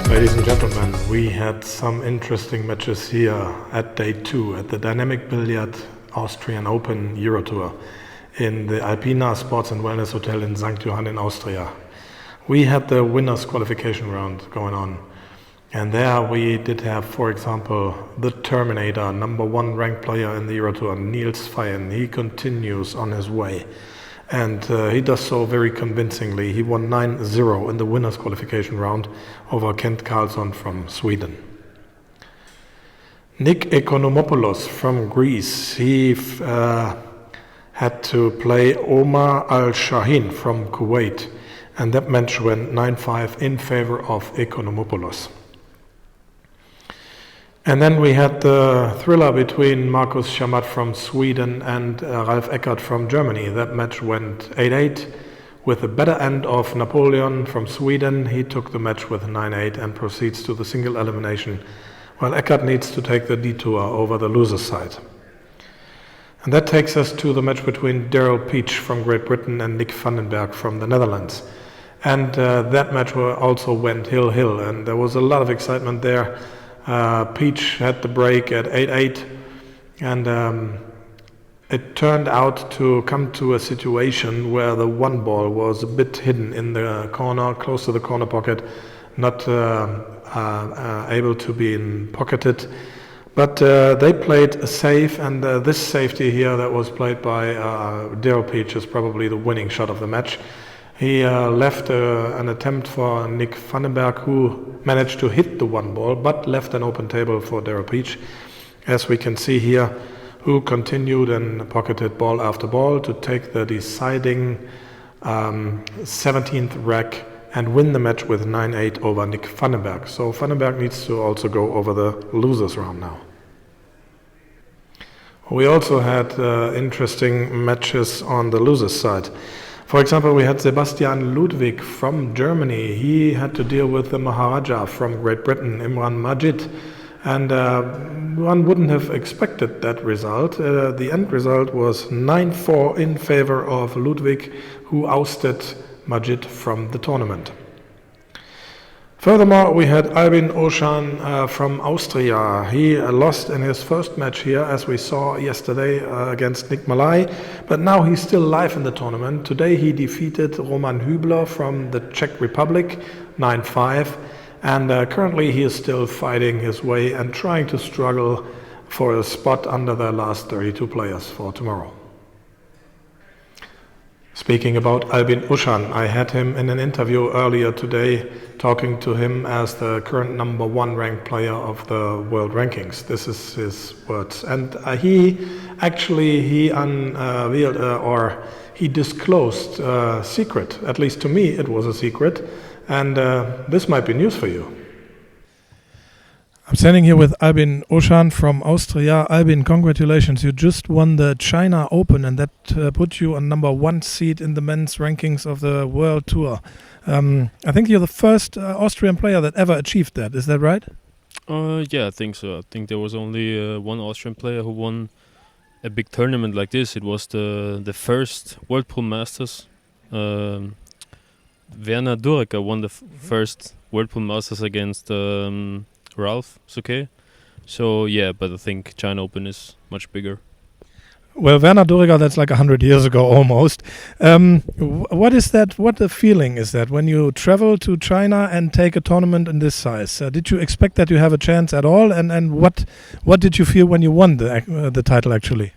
Ladies and gentlemen, we had some interesting matches here at day 2 at the Dynamic Billiard Austrian Open Euro Tour in the Alpina Sports and Wellness Hotel in St. Johann in Austria. We had the winners qualification round going on, and there we did have, for example, the Terminator, number 1 ranked player in the Euro Tour, Niels Feyen. He continues on his way, and he does so very convincingly. He won 9-0 in the winners qualification round over Kent Karlsson from Sweden. Nick Economopoulos from Greece, he had to play Omar Al-Shahin from Kuwait, and that match went 9-5 in favor of Economopoulos. And then we had the thriller between Markus Schamat from Sweden and Ralf Eckert from Germany. That match went 8-8 with the better end of Napoleon from Sweden. He took the match with 9-8 and proceeds to the single elimination, while Eckert needs to take the detour over the loser's side. And that takes us to the match between Daryl Peach from Great Britain and Nick Vandenberg from the Netherlands. And that match also went hill-hill, and there was a lot of excitement there. Peach had the break at 8-8, and it turned out to come to a situation where the one ball was a bit hidden in the corner, close to the corner pocket, not able to be pocketed. But they played safe, and this safety here that was played by Daryl Peach is probably the winning shot of the match. He left an attempt for Nick Vandenberg, who managed to hit the one ball, but left an open table for Daryl Peach, as we can see here, who continued and pocketed ball after ball to take the deciding 17th rack and win the match with 9-8 over Nick Vandenberg. So Vandenberg needs to also go over the losers round now. We also had interesting matches on the losers side. For example, we had Sebastian Ludwig from Germany. He had to deal with the Maharaja from Great Britain, Imran Majid. And one wouldn't have expected that result. The end result was 9-4 in favor of Ludwig, who ousted Majid from the tournament. Furthermore, we had Albin Ouschan from Austria. He lost in his first match here, as we saw yesterday against Nick Malay, but now he's still live in the tournament. Today he defeated Roman Hübler from the Czech Republic, 9-5, and currently he is still fighting his way and trying to struggle for a spot under the last 32 players for tomorrow. Speaking about Albin Ouschan, I had him in an interview earlier today, talking to him as the current number 1 ranked player of the world rankings. This is his words. And he unveiled or he disclosed a secret. At least to me it was a secret. And this might be news for you. I'm standing here with Albin Ouschan from Austria. Albin, congratulations. You just won the China Open, and that put you on number 1 seed in the men's rankings of the World Tour. I think you're the first Austrian player that ever achieved that. Is that right? Yeah, I think so. I think there was only one Austrian player who won a big tournament like this. It was the first World Pool Masters. Werner Durecker won the first World Pool Masters against Ralph Souquet. So yeah, but I think China Open is much bigger. Well, Werner Durecker, that's like 100 years ago almost. What is that? What the feeling is that when you travel to China and take a tournament in this size? Did you expect that you have a chance at all? And what did you feel when you won the title actually?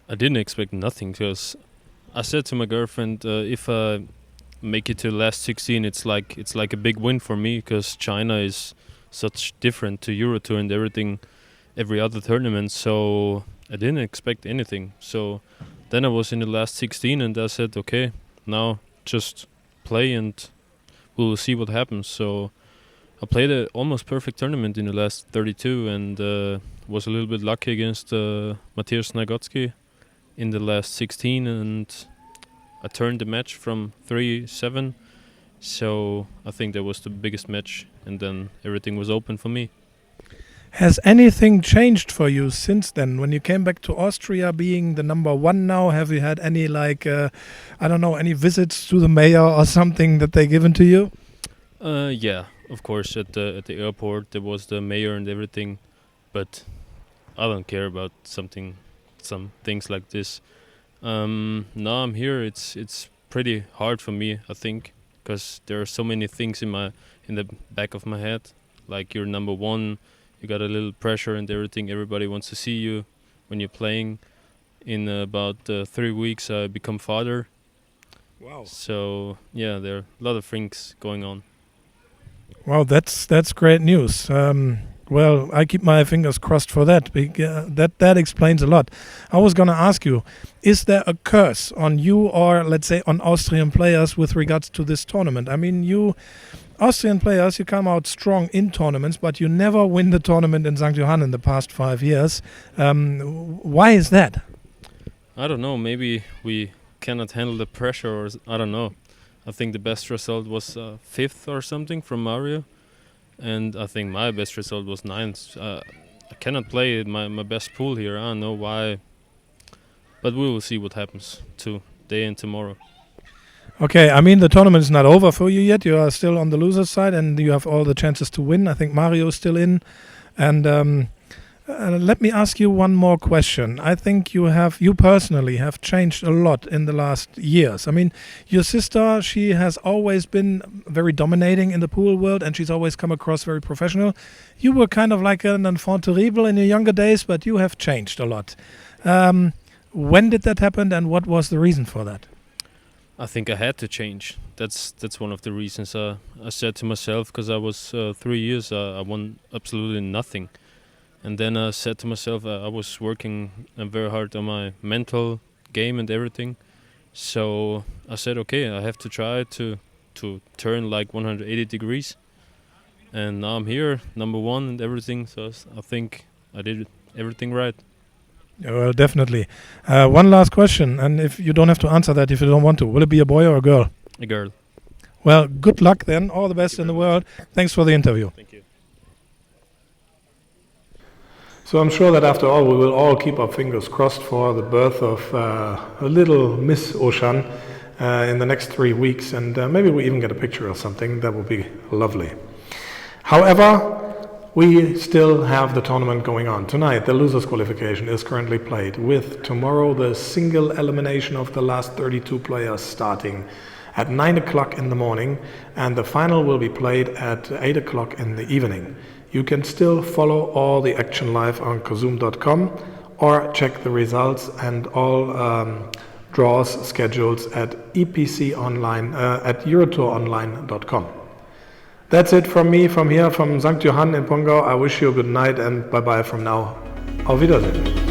I didn't expect nothing, because I said to my girlfriend, if I make it to the last 16, it's like a big win for me, because China is such different to Euro Tour and every other tournament. So I didn't expect anything. So then I was in the last 16 and I said, okay, now just play and we'll see what happens. So I played an almost perfect tournament in the last 32 and was a little bit lucky against Mateusz Nagotsky in the last 16, and I turned the match from 3-7. So I think that was the biggest match, and then everything was open for me. Has anything changed for you since then? When you came back to Austria, being the number 1 now, have you had any any visits to the mayor or something that they given to you? Yeah, of course. At the airport, there was the mayor and everything, but I don't care about some things like this. Now I'm here. It's pretty hard for me, I think, because there are so many things in the back of my head. Like you're number one, you got a little pressure and everything. Everybody wants to see you when you're playing. In about 3 weeks, I become father. Wow. So yeah, there are a lot of things going on. Wow, that's great news. Well, I keep my fingers crossed for that. That explains a lot. I was going to ask you, is there a curse on you or, let's say, on Austrian players with regards to this tournament? I mean, you Austrian players, you come out strong in tournaments, but you never win the tournament in St. Johann in the past 5 years. Why is that? I don't know. Maybe we cannot handle the pressure, or I don't know. I think the best result was fifth or something from Mario, and I think my best result was ninth. I cannot play my best pool here. I don't know why, but we will see what happens today and tomorrow. Okay, I mean, the tournament is not over for you yet. You are still on the loser's side, and you have all the chances to win. I think Mario is still in. And let me ask you one more question. I think you personally have changed a lot in the last years. I mean, your sister, she has always been very dominating in the pool world, and she's always come across very professional. You were kind of like an enfant terrible in your younger days, but you have changed a lot. When did that happen, and what was the reason for that? I think I had to change. That's one of the reasons. I said to myself, because I was 3 years, I won absolutely nothing. And then I said to myself, I was working very hard on my mental game and everything. So I said, okay, I have to try to turn like 180 degrees. And now I'm here, number one and everything. So I think I did everything right. Yeah, well, definitely. One last question, and if you don't have to answer that if you don't want to. Will it be a boy or a girl? A girl. Well, good luck then. All the best in the world. Thanks for the interview. Thank you. So I'm sure that after all, we will all keep our fingers crossed for the birth of a little Miss Ouschan in the next 3 weeks, and maybe we even get a picture or something. That would be lovely. However, we still have the tournament going on. Tonight, the losers qualification is currently played, with tomorrow the single elimination of the last 32 players starting at 9 o'clock in the morning, and the final will be played at 8 o'clock in the evening. You can still follow all the action live on kozoom.com or check the results and all draws schedules at EPC online at eurotouronline.com. That's it from me from here from St. Johann in Pongau. I wish you a good night and bye-bye from now. Auf Wiedersehen.